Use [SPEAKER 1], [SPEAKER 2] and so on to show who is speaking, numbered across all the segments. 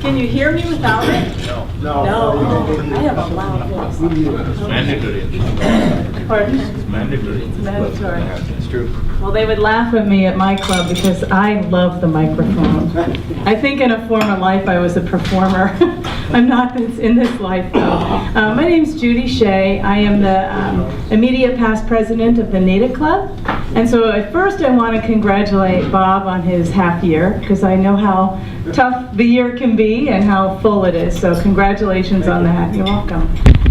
[SPEAKER 1] Can you hear me without it?
[SPEAKER 2] No.
[SPEAKER 1] No. I have a loud voice.
[SPEAKER 3] It's mandatory.
[SPEAKER 1] Pardon?
[SPEAKER 3] It's mandatory.
[SPEAKER 1] It's mandatory.
[SPEAKER 3] It's true.
[SPEAKER 1] Well, they would laugh at me at my club because I love the microphone. I think in a former life I was a performer. I'm not in this life though. My name's Judy Shea. I am the immediate past president of the NADA Club. And so at first I want to congratulate Bob on his half year because I know how tough the year can be and how full it is. So congratulations on that. You're welcome.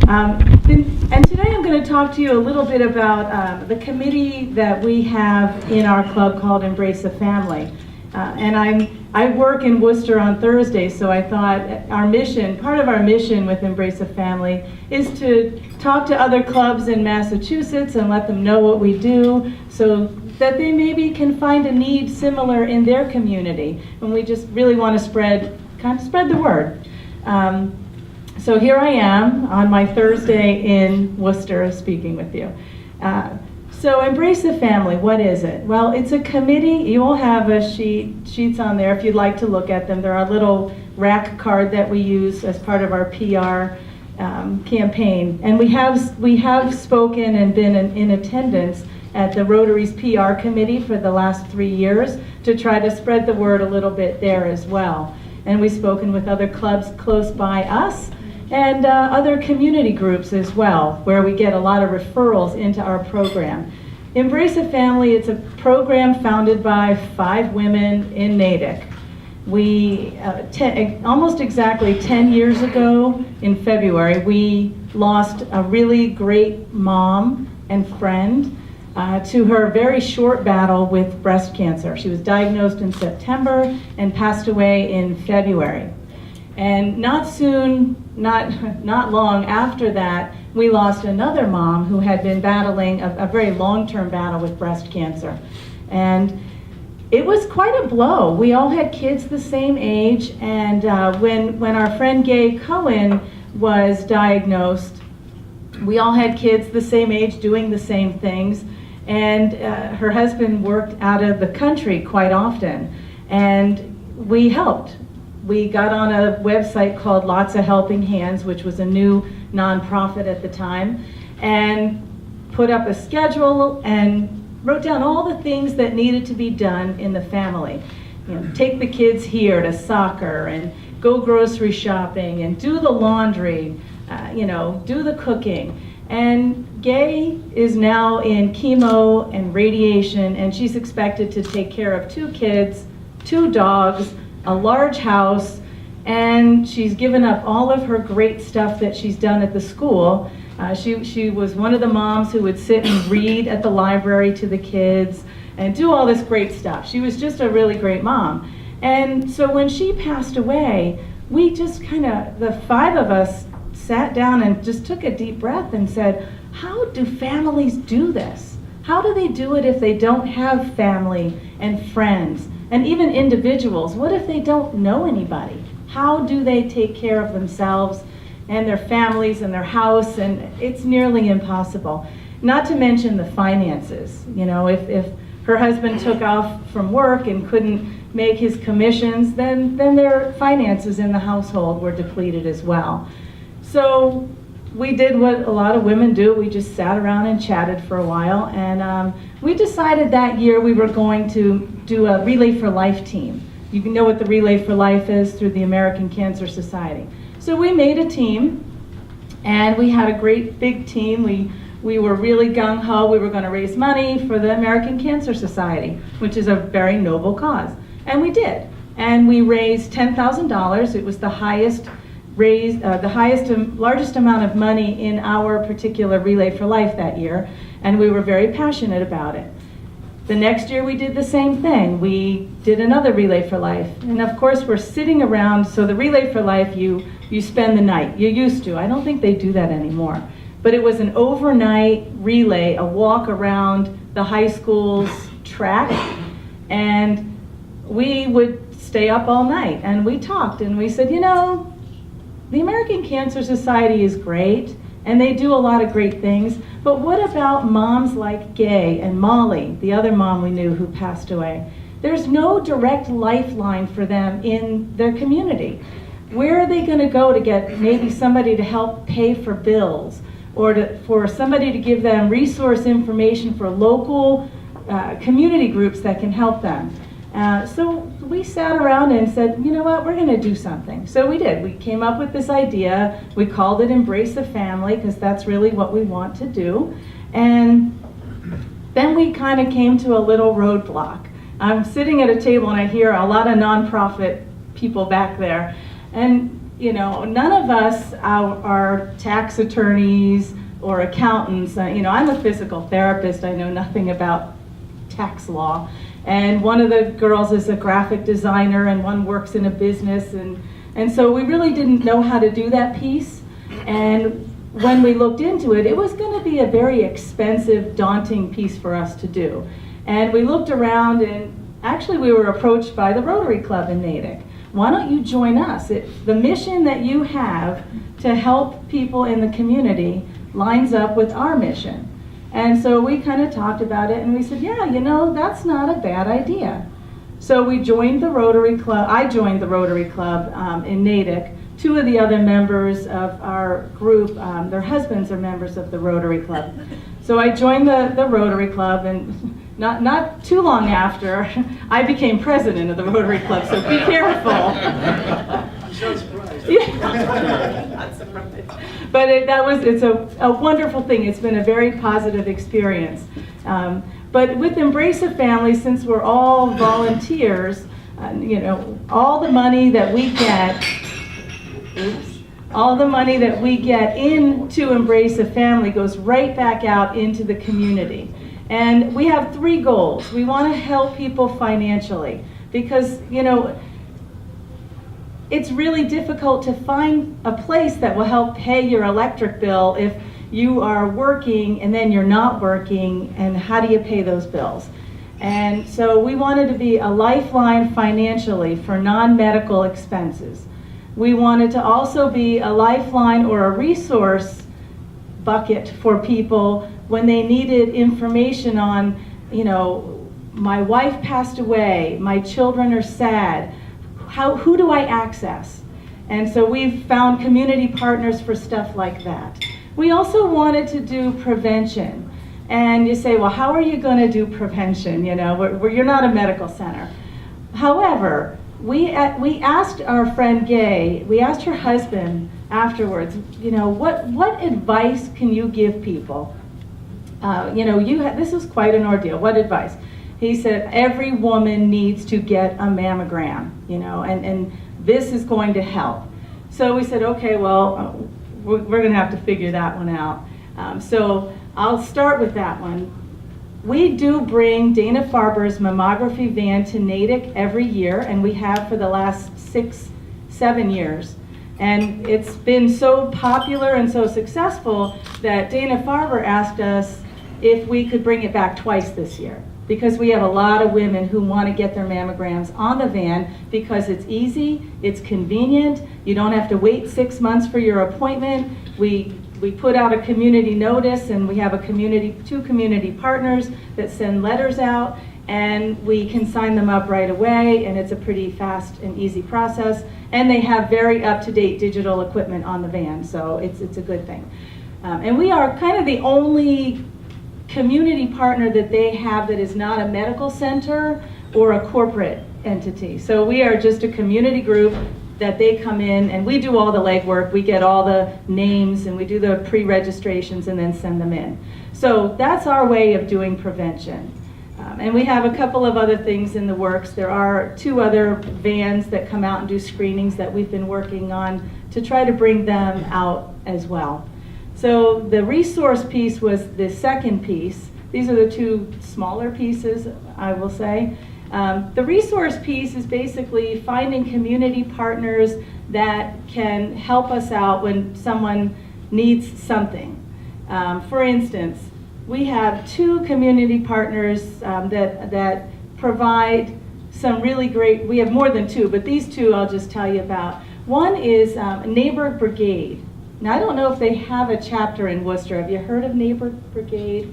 [SPEAKER 1] And today I'm going to talk to you a little bit about the committee that we have in our club called Embrace a Family. And I work in Worcester on Thursdays, so I thought part of our mission with Embrace a Family is to talk to other clubs in Massachusetts and let them know what we do so that they maybe can find a need similar in their community. And we just really want to spread the word. So here I am on my Thursday in Worcester speaking with you. So Embrace the Family, what is it? Well, it's a committee. You all have sheets on there if you'd like to look at them. They're our little rack card that we use as part of our PR campaign. And we have spoken and been in attendance at the Rotary's PR committee for the last 3 years to try to spread the word a little bit there as well. And we've spoken with other clubs close by us and other community groups as well, where we get a lot of referrals into our program. Embrace a Family, it's a program founded by 5 women in Natick. We, almost exactly 10 years ago in February, we lost a really great mom and friend to her very short battle with breast cancer. She was diagnosed in September and passed away in February. And not long after that, we lost another mom who had been battling a very long-term battle with breast cancer. And it was quite a blow. We all had kids the same age, and when our friend Gay Cohen was diagnosed, we all had kids the same age doing the same things, and her husband worked out of the country quite often, and we helped. We got on a website called Lots of Helping Hands, which was a new nonprofit at the time, and put up a schedule and wrote down all the things that needed to be done in the family. You know, take the kids here to soccer and go grocery shopping and do the laundry, do the cooking. And Gay is now in chemo and radiation, and she's expected to take care of 2 kids, 2 dogs, a large house, and she's given up all of her great stuff that she's done at the school. She was one of the moms who would sit and read at the library to the kids and do all this great stuff. She was just a really great mom. And so when she passed away, we just the 5 of us sat down and just took a deep breath and said, how do families do this? How do they do it if they don't have family and friends? And even individuals, what if they don't know anybody? How do they take care of themselves and their families and their house? And it's nearly impossible. Not to mention the finances. You know, if her husband took off from work and couldn't make his commissions, then their finances in the household were depleted as well. So we did what a lot of women do. We just sat around and chatted for a while, and we decided that year we were going to do a Relay for Life team. You can know what the Relay for Life is through the American Cancer Society. So we made a team, and we had a great big team. We were really gung-ho. We were going to raise money for the American Cancer Society, which is a very noble cause. And we did. And we raised $10,000. It was the largest amount of money in our particular Relay for Life that year, and we were very passionate about it. The next year we did the same thing. We did another Relay for Life, and of course we're sitting around. So the Relay for Life, you spend the night. You used to. I don't think they do that anymore. But it was an overnight relay, a walk around the high school's track, and we would stay up all night, and we talked, and we said, the American Cancer Society is great, and they do a lot of great things, but what about moms like Gay and Molly, the other mom we knew who passed away? there's no direct lifeline for them in their community. Where are they going to go to get maybe somebody to help pay for bills, or for somebody to give them resource information for local community groups that can help them? So we sat around and said, you know what, we're going to do something. So we did. We came up with this idea. We called it Embrace the Family, because that's really what we want to do. And then we kind of came to a little roadblock. I'm sitting at a table and I hear a lot of nonprofit people back there. And, you know, none of us are tax attorneys or accountants. You know, I'm a physical therapist. I know nothing about tax law. And one of the girls is a graphic designer, and one works in a business. And so we really didn't know how to do that piece. And when we looked into it, it was going to be a very expensive, daunting piece for us to do. And we looked around, and actually we were approached by the Rotary Club in Natick. Why don't you join us? The mission that you have to help people in the community lines up with our mission. And so we kind of talked about it, and we said, yeah, you know, that's not a bad idea. So we joined the Rotary Club. I joined the Rotary Club in Natick. Two of the other members of our group, their husbands are members of the Rotary Club. So I joined the Rotary Club, and not too long after, I became president of the Rotary Club, so be careful.
[SPEAKER 2] I'm so surprised.
[SPEAKER 1] Yeah. Not surprised. But it's a wonderful thing. It's been a very positive experience. But with Embrace a Family, since we're all volunteers, you know, all the money that we get into Embrace a Family goes right back out into the community. And we have 3 goals. We want to help people financially, because, you know, it's really difficult to find a place that will help pay your electric bill if you are working and then you're not working, and how do you pay those bills? And so we wanted to be a lifeline financially for non-medical expenses. We wanted to also be a lifeline or a resource bucket for people when they needed information on, you know, my wife passed away, my children are sad, who do I access? And so we've found community partners for stuff like that. We also wanted to do prevention. And you say, well, how are you going to do prevention? You know, you're not a medical center. However, we asked our friend Gay, we asked her husband afterwards, you know, what advice can you give people? You know, this was quite an ordeal. What advice? He said, every woman needs to get a mammogram, you know, and this is going to help. So we said, okay, well, we're going to have to figure that one out. So I'll start with that one. We do bring Dana-Farber's mammography van to Natick every year, and we have for the last 6-7 years. And it's been so popular and so successful that Dana-Farber asked us if we could bring it back twice this year, because we have a lot of women who want to get their mammograms on the van because it's easy, it's convenient, you don't have to wait 6 months for your appointment. We put out a community notice, and we have 2 community partners that send letters out, and we can sign them up right away, and it's a pretty fast and easy process. And they have very up-to-date digital equipment on the van, so it's a good thing. And we are kind of the only community partner that they have that is not a medical center or a corporate entity. So we are just a community group that they come in, and we do all the legwork. We get all the names, and we do the pre-registrations and then send them in. So that's our way of doing prevention. And we have a couple of other things in the works. There are 2 other vans that come out and do screenings that we've been working on to try to bring them out as well. So the resource piece was the second piece. These are the 2 smaller pieces, I will say. The resource piece is basically finding community partners that can help us out when someone needs something. For instance, we have 2 community partners that provide some really great, we have more than 2, but these 2 I'll just tell you about. One is Neighbor Brigade. Now, I don't know if they have a chapter in Worcester. Have you heard of Neighbor Brigade?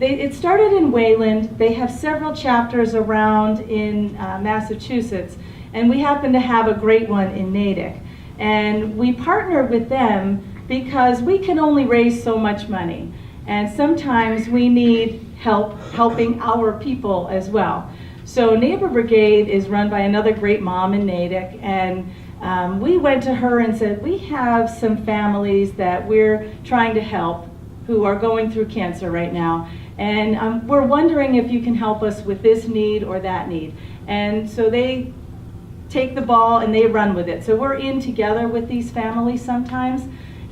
[SPEAKER 1] it started in Wayland. They have several chapters around in Massachusetts, and we happen to have a great one in Natick. And we partnered with them because we can only raise so much money. And sometimes we need help helping our people as well. So Neighbor Brigade is run by another great mom in Natick, and we went to her and said, we have some families that we're trying to help who are going through cancer right now, and we're wondering if you can help us with this need or that need. And so they take the ball and they run with it. So we're in together with these families sometimes,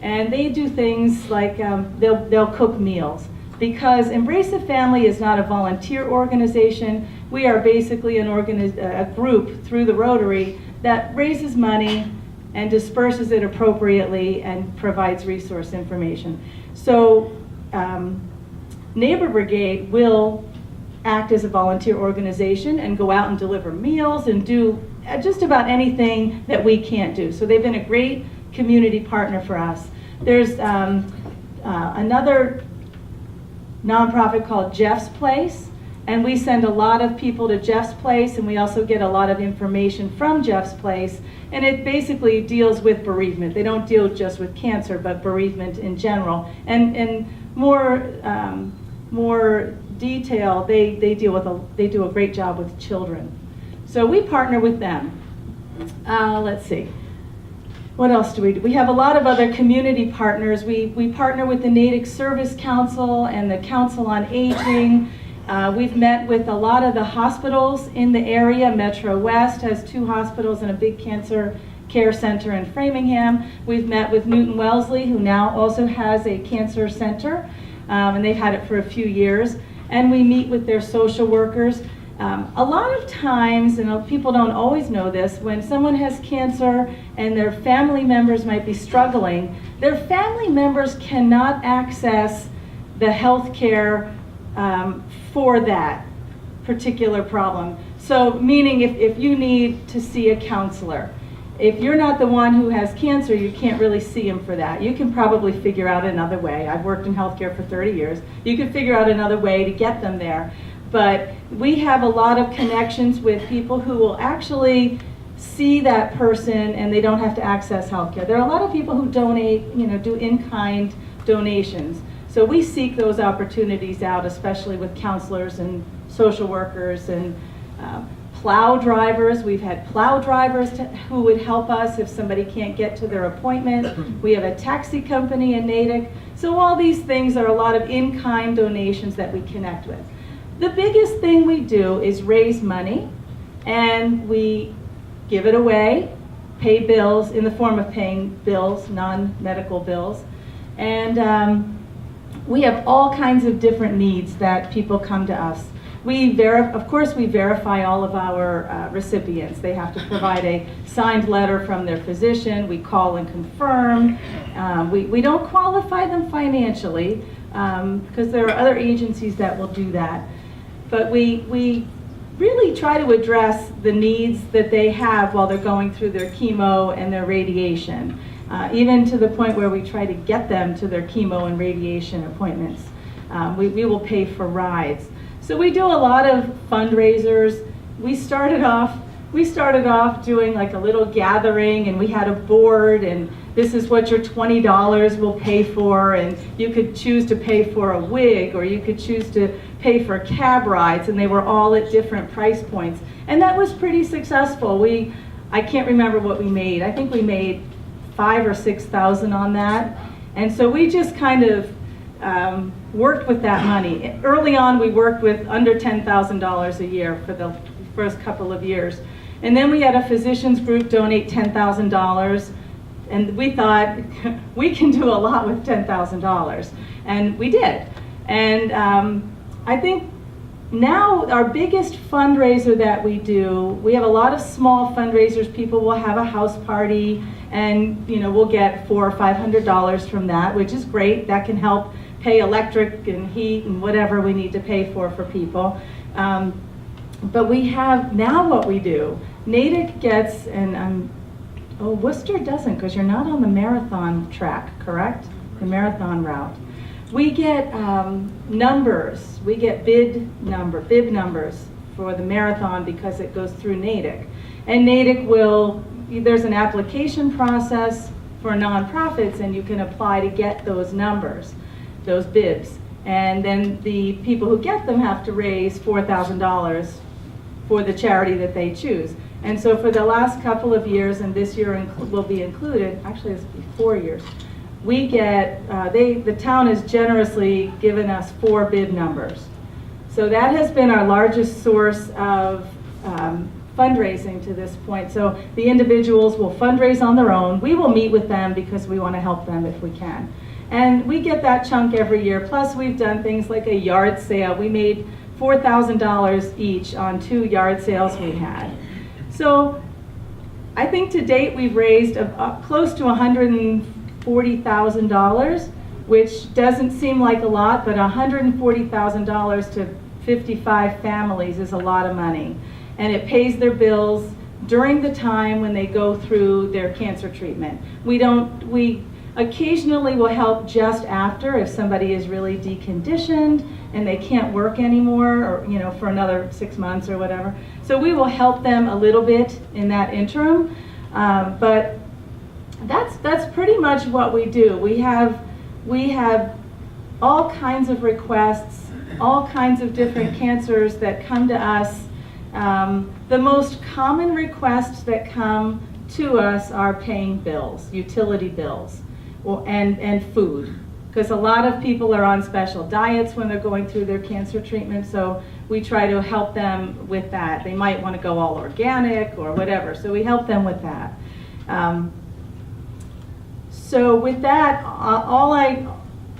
[SPEAKER 1] and they do things like they'll cook meals. Because Embrace a Family is not a volunteer organization. We are basically a group through the Rotary that raises money and disperses it appropriately and provides resource information. So Neighbor Brigade will act as a volunteer organization and go out and deliver meals and do just about anything that we can't do. So they've been a great community partner for us. There's another nonprofit called Jeff's Place, and we send a lot of people to Jeff's Place, and we also get a lot of information from Jeff's Place, and it basically deals with bereavement. They don't deal just with cancer, but bereavement in general. And more detail, they do a great job with children. So we partner with them. Let's see. What else do we do? We have a lot of other community partners. We partner with the Natick Service Council and the Council on Aging. We've met with a lot of the hospitals in the area. Metro West has 2 hospitals and a big cancer care center in Framingham. We've met with Newton Wellesley, who now also has a cancer center, and they've had it for a few years. And we meet with their social workers. A lot of times, and people don't always know this, when someone has cancer and their family members might be struggling, their family members cannot access the health care for that particular problem. So meaning if you need to see a counselor, if you're not the one who has cancer, you can't really see him for that. You can probably figure out another way. I've worked in healthcare for 30 years. You can figure out another way to get them there. But we have a lot of connections with people who will actually see that person and they don't have to access healthcare. There are a lot of people who donate, do in-kind donations. So we seek those opportunities out, especially with counselors and social workers and plow drivers. We've had plow drivers who would help us if somebody can't get to their appointment. We have a taxi company in Natick. So all these things are a lot of in-kind donations that we connect with. The biggest thing we do is raise money, and we give it away, pay bills in the form of paying bills, non-medical bills. And we have all kinds of different needs that people come to us. Of course, we verify all of our recipients. They have to provide a signed letter from their physician. We call and confirm. We don't qualify them financially because there are other agencies that will do that. But we really try to address the needs that they have while they're going through their chemo and their radiation, even to the point where we try to get them to their chemo and radiation appointments. We will pay for rides. So we do a lot of fundraisers. We started off doing like a little gathering, and we had a board, and this is what your $20 will pay for, and you could choose to pay for a wig, or you could choose to pay for cab rides, and they were all at different price points. And that was pretty successful. I can't remember what we made. I think we made $5,000 or $6,000 on that. And so we just kind of worked with that money. Early on, we worked with under $10,000 a year for the first couple of years. And then we had a physicians group donate $10,000, and we thought, we can do a lot with $10,000. And we did. And I think now our biggest fundraiser that we do, we have a lot of small fundraisers. People will have a house party, and we'll get $400 or $500 from that, which is great. That can help pay electric and heat and whatever we need to pay for people. But we have now what we do. Natick gets, and Worcester doesn't, because you're not on the marathon track, correct? The marathon route. We get numbers. We get bib numbers for the marathon because it goes through Natick. And Natick there's an application process for nonprofits, and you can apply to get those numbers, those bibs. And then the people who get them have to raise $4,000 for the charity that they choose. And so for the last couple of years, and this year will be included, actually it's be 4 years, we get, the town has generously given us 4 bib numbers. So that has been our largest source of fundraising to this point. So the individuals will fundraise on their own. We will meet with them because we want to help them if we can. And we get that chunk every year. Plus we've done things like a yard sale. We made $4,000 each on 2 yard sales we had. So I think to date we've raised close to $140,000, which doesn't seem like a lot, but $140,000 to 55 families is a lot of money. And it pays their bills during the time when they go through their cancer treatment. We occasionally will help just after if somebody is really deconditioned and they can't work anymore, or for another 6 months or whatever. So we will help them a little bit in that interim, but that's pretty much what we do. We have all kinds of requests, all kinds of different cancers that come to us. The most common requests that come to us are paying bills, utility bills, and food, because a lot of people are on special diets when they're going through their cancer treatment, so we try to help them with that. They might want to go all organic or whatever, so we help them with that. So with that,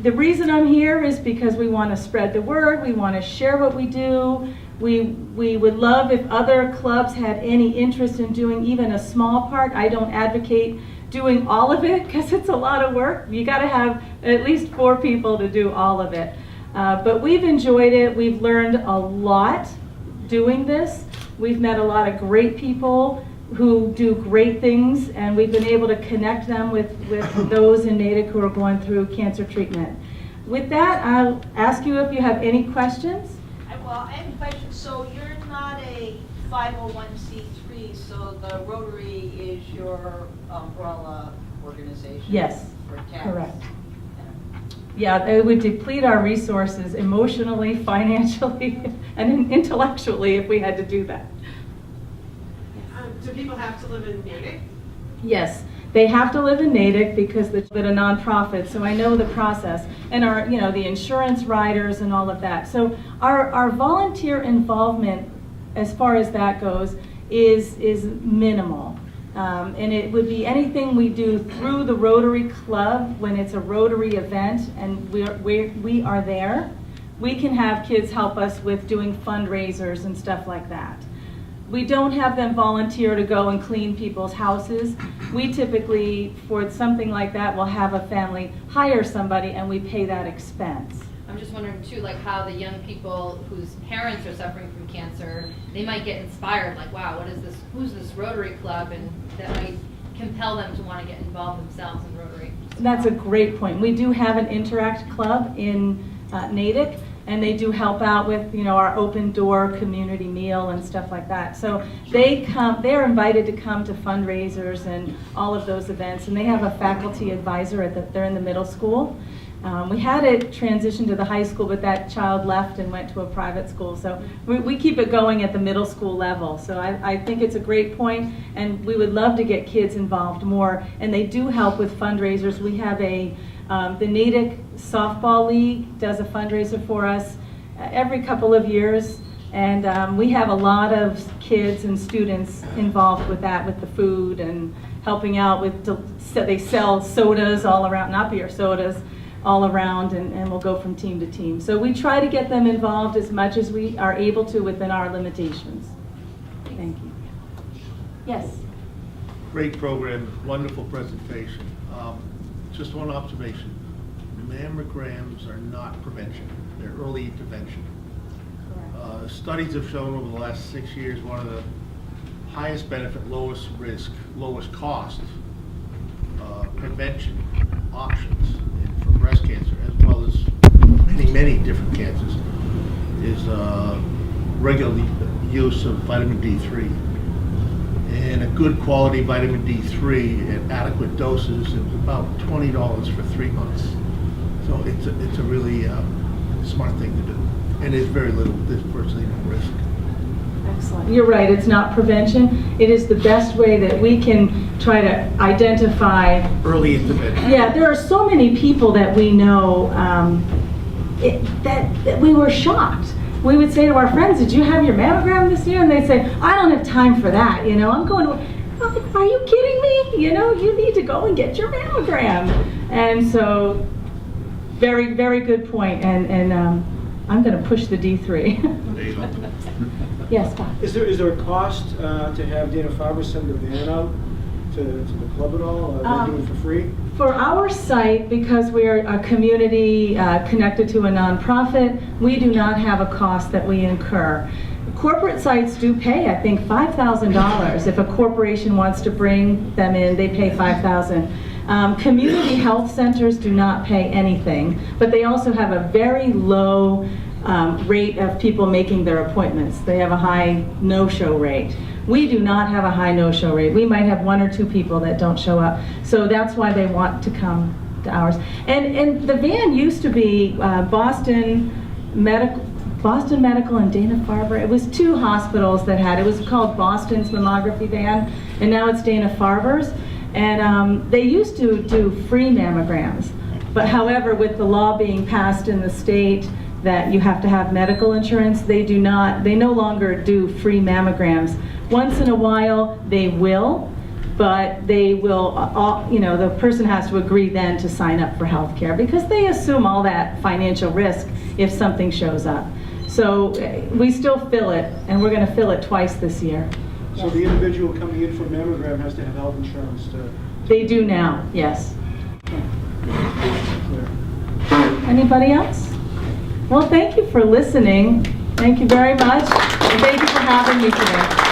[SPEAKER 1] the reason I'm here is because we want to spread the word, we want to share what we do. We would love if other clubs had any interest in doing even a small part. I don't advocate doing all of it because it's a lot of work. You got to have at least 4 people to do all of it. But we've enjoyed it. We've learned a lot doing this. We've met a lot of great people who do great things, and we've been able to connect them with those in Natick who are going through cancer treatment. With that, I'll ask you if you have any questions.
[SPEAKER 4] Well, I have a question. So you're not a 501c3, so the Rotary is your umbrella organization?
[SPEAKER 1] Yes,
[SPEAKER 4] for cats.
[SPEAKER 1] correct. Yeah, it would deplete our resources emotionally, financially, and intellectually if we had to do that.
[SPEAKER 5] Do people have to live in Natick?
[SPEAKER 1] Yes, they have to live in Natick because they're a nonprofit, so I know the process, and our, the insurance riders and all of that. So our volunteer involvement, as far as that goes, is minimal, and it would be anything we do through the Rotary Club when it's a Rotary event, and we are there. We can have kids help us with doing fundraisers and stuff like that. We don't have them volunteer to go and clean people's houses. We typically, for something like that, will have a family hire somebody and we pay that expense.
[SPEAKER 6] I'm just wondering too, like how the young people whose parents are suffering from cancer, they might get inspired, like, wow, what is this, who's this Rotary Club? And that might compel them to want to get involved themselves in Rotary.
[SPEAKER 1] That's a great point. We do have an Interact Club in Natick, and they do help out with, our open door community meal and stuff like that. So they're invited to come to fundraisers and all of those events, and they have a faculty advisor they're in the middle school. We had it transition to the high school, but that child left and went to a private school. So we keep it going at the middle school level. So I think it's a great point, and we would love to get kids involved more. And they do help with fundraisers. We have the Natick Softball League does a fundraiser for us every couple of years. And we have a lot of kids and students involved with that, with the food and helping out with, they sell sodas all around, not beer, sodas, all around, and we'll go from team to team. So we try to get them involved as much as we are able to within our limitations. Thank you. Yes?
[SPEAKER 2] Great program, wonderful presentation. Just one observation. Mammograms are not prevention, they're early intervention. Studies have shown over the last 6 years one of the highest benefit, lowest risk, lowest cost prevention options for breast cancer, as well as many different cancers, is regular use of vitamin D3. And a good quality vitamin D3 at adequate doses is about $20 for 3 months. So it's a really smart thing to do. And there's very little, there's virtually no risk.
[SPEAKER 1] Excellent. You're right, it's not prevention. It is the best way that we can try to identify.
[SPEAKER 2] Early intervention.
[SPEAKER 1] Yeah, there are so many people that we know that we were shocked. We would say to our friends, did you have your mammogram this year? And they'd say, I don't have time for that. You know, I'm going to, I'm like, are you kidding me? You know, you need to go and get your mammogram. And so, very, very good point. And I'm going to push the D3.
[SPEAKER 2] There you go.
[SPEAKER 1] Yes, Bob.
[SPEAKER 7] Is there a cost to have Dana-Farber send the van out to the club at all? They do it for free?
[SPEAKER 1] For our site, because we're a community connected to a nonprofit, we do not have a cost that we incur. Corporate sites do pay, I think, $5,000. If a corporation wants to bring them in, they pay $5,000. Community health centers do not pay anything, but they also have a very low rate of people making their appointments. They have a high no-show rate. We do not have a high no-show rate. We might have 1 or 2 people that don't show up. So that's why they want to come to ours. And the van used to be Boston Medical and Dana-Farber. It was 2 hospitals that had it. It was called Boston's mammography van, and now it's Dana-Farber's. And they used to do free mammograms. But however, with the law being passed in the state that you have to have medical insurance, they no longer do free mammograms. Once in a while, they will, but they will, you know, the person has to agree then to sign up for health care because they assume all that financial risk if something shows up. So we still fill it, and we're going to fill it twice this year.
[SPEAKER 7] So the individual coming in for a mammogram has to have health insurance to...
[SPEAKER 1] They do now, yes. Anybody else? Well, thank you for listening. Thank you very much, and thank you for having me today.